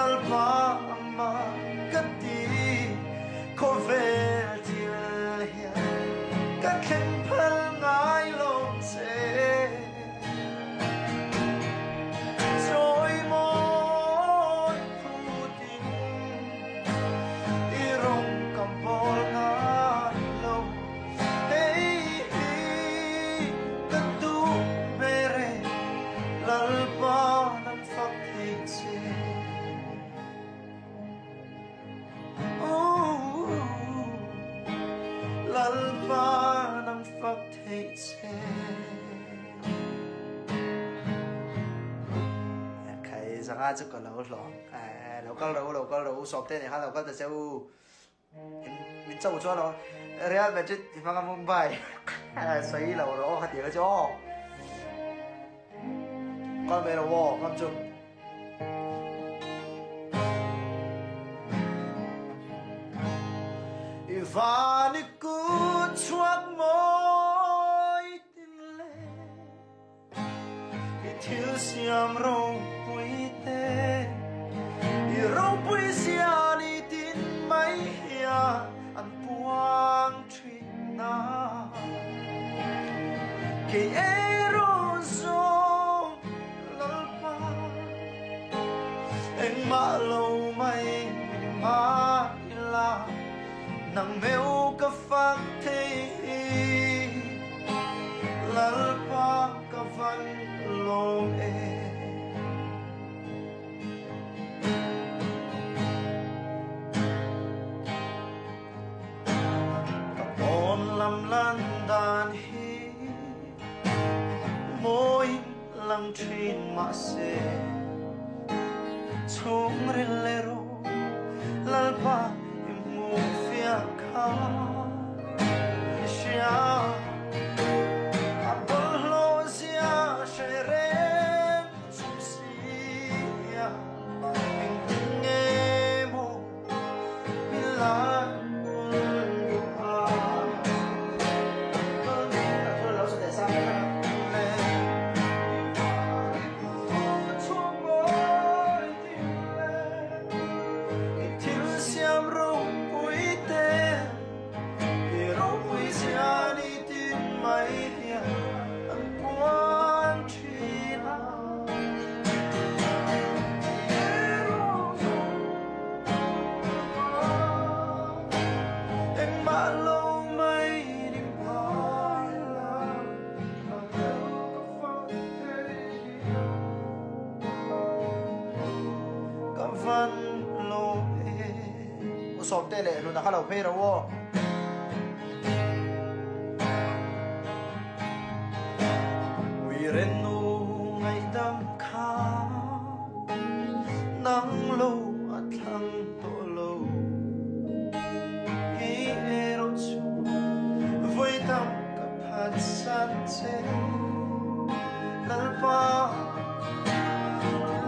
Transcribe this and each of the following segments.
lalpa ama kati ko vel til hian ka khen phal ngai lom se trôi môi putin irong kam bol ngai lom hey ka tu mere lalpa nam phak thei che lalpa nam phak thei che rằng ai chứ còn lâu lâu lâu sọp thế này ha lâu có thể sao mình châu cho nó real về chứ thì mang không bài xoáy lâu đó hạt tiền cho con về đâu con chụp Ivani ku chuak môi tin lệ thiếu xiêm rong bụi tê rong bụi xiêm đi tin mấy hia ăn buang chuyện na cái erozon lalpa anh mà lâu mày mà la nang meu ka phak thei lalpa ka van long e ka pon lam lan dan hi moi lang thin ma se chung relero lalpa Sia Apollo sia sherem susia ingemo milan sọp tê lệ luôn là khá là phê đâu vì ren nu ngày đam kha nắng lâu thăng tổ lâu hi ero chu với tâm cả hạt san che lalpa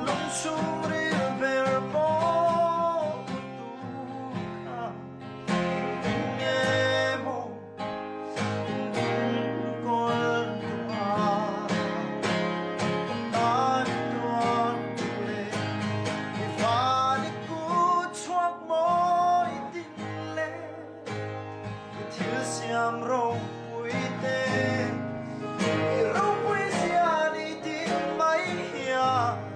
lung chu ri ver bo Siam rong bụi tê rong bụi sia đi tin mấy hia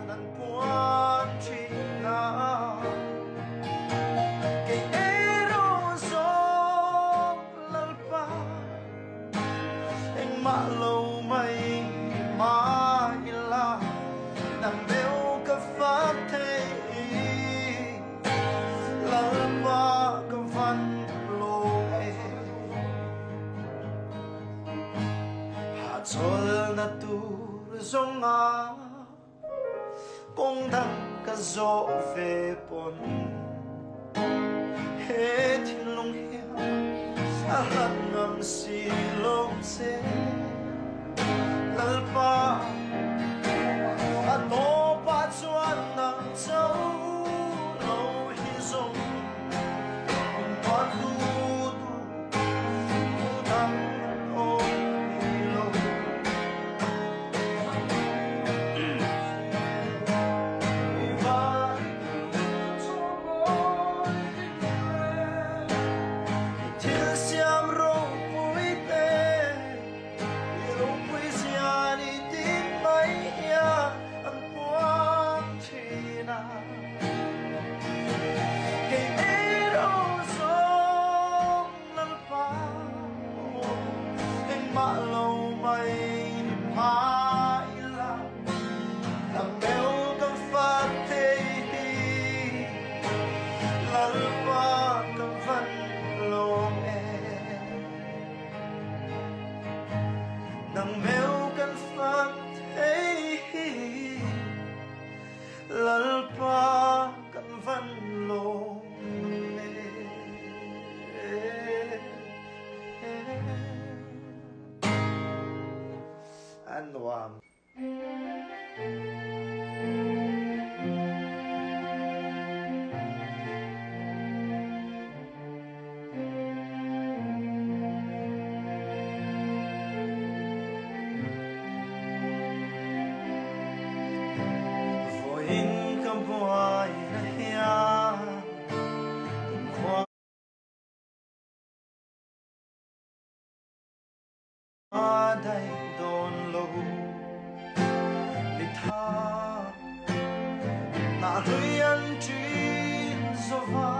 nan buan chi na cái erozon lalpa anh mạ lâu mây mà ila nằm bêu cả phát thế lalpa cả văn lô Sol na tur zonga Kong dang ka zo ve pon He tin long hea Ahat ngam si long se Lalpa Ato pa chuan nang châu Lo hi zong Pa tu lalpa kan van lo an wamได้โดนลูลิทานาเรียนจีนโซฟา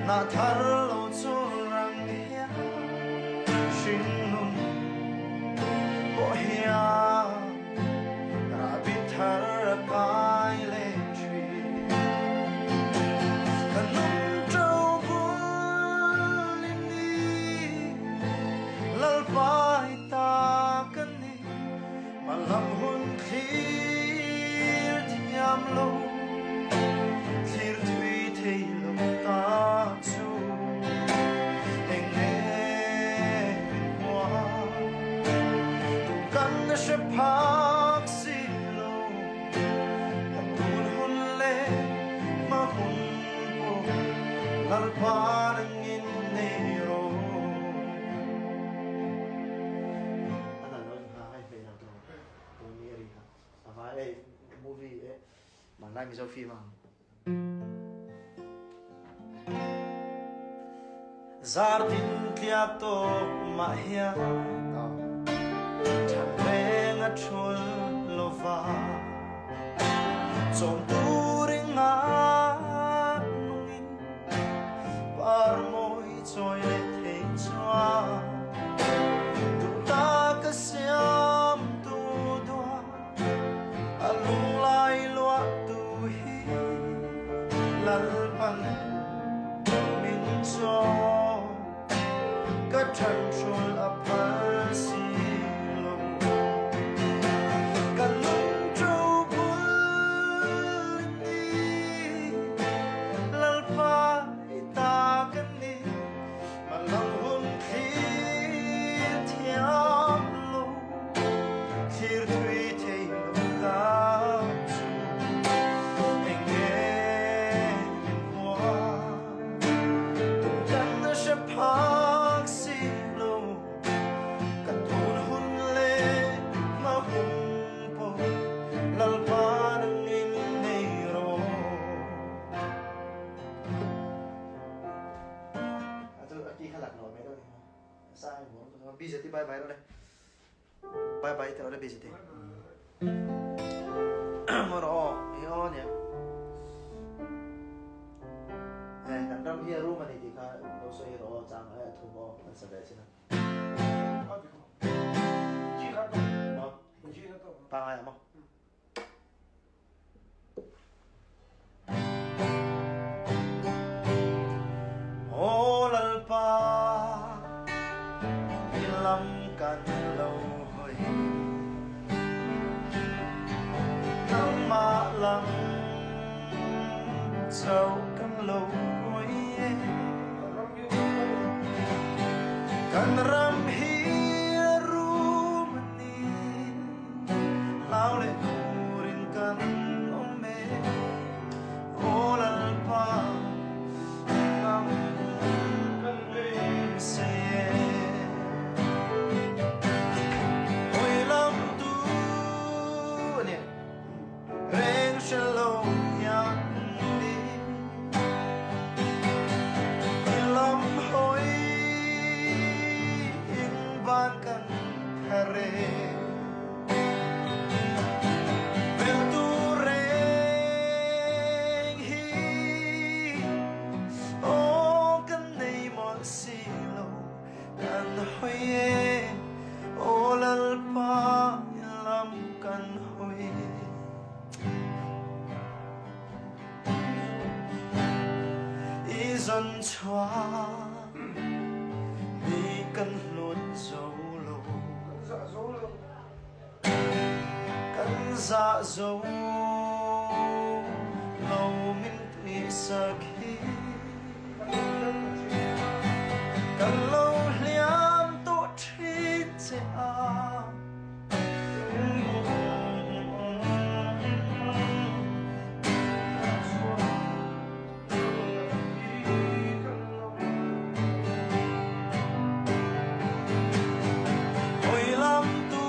นาทาร์โลจูรังเฮียชิงลุงโบเฮียราบิทาร์กายเลชีกันนุ่มเจ้าบุญลินีลลปายตากันนี่มาลำหุ่นคลีร์ที่ยามลงคลีร์ทวีเทลงตาจูเองเนหัวตุกันนะเชพักสิลงกันตูนหุ่นเล่มาหุ่นโบลลปาดังอินเนโรmovie bản lại mình cho phim mà Zardin tiap to mahia chẳng veng a chul lova chom tu ring a nungin par moi choi le thei chua tu ta ka siam tu dua alung lai lua tu hi lal pan min cho ka chan chul a par si lo ka lung chu bul ni lal pa ita kan ni ma lang hun khi thiam lo khir thui thei lo taพักสิลงกันทูนหุ่นเล่มาหุ่นโปลลปาดังอินเนโรอาจีขลักหน่อยไหมด้วยใช่หัวบีเสตีบายบายแล้วเลยบายบายแต่เราได้บีเสตีมารอเฮ้ยเนี่ยกันรำเฮียรู้มันดีค่ะเราสวยรอจังทุ่มมันสบายใช่ไหมปังอะไรมั้งโอ้ลัลปามีลำกันเราหอยน้ำมาลังเจ้ากันเรากันรำเฮียรู้มันนี่เล่าเล่นูรินกันโอเมโอลัลปาน้ำกันเบเซโอยลำตูเนี่ยเรงเชลโลยังกันฮาเรเป็นตูเรงฮีโอกันในมอสิโลกันหอยโอลัลปาลำกันหอยอีจนชวามีกันหลุดโซโลกันซาโซ sa khi cần lâu liam tu tri se a ôi lam tu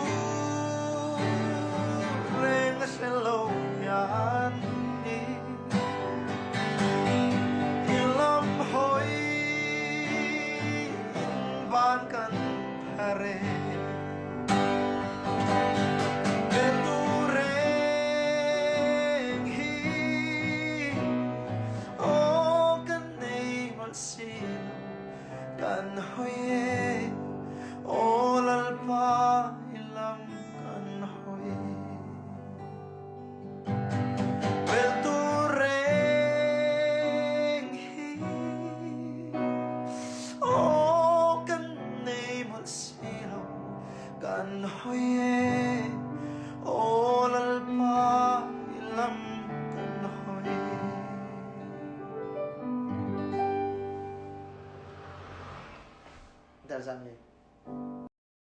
ren sẽ lâu nhàn đi ilam hoi van kan hare betureng hi o kan nei mal sin kan hoye o lalpa ilam kan hoye betureng hi o kan nei mal sin kan hoye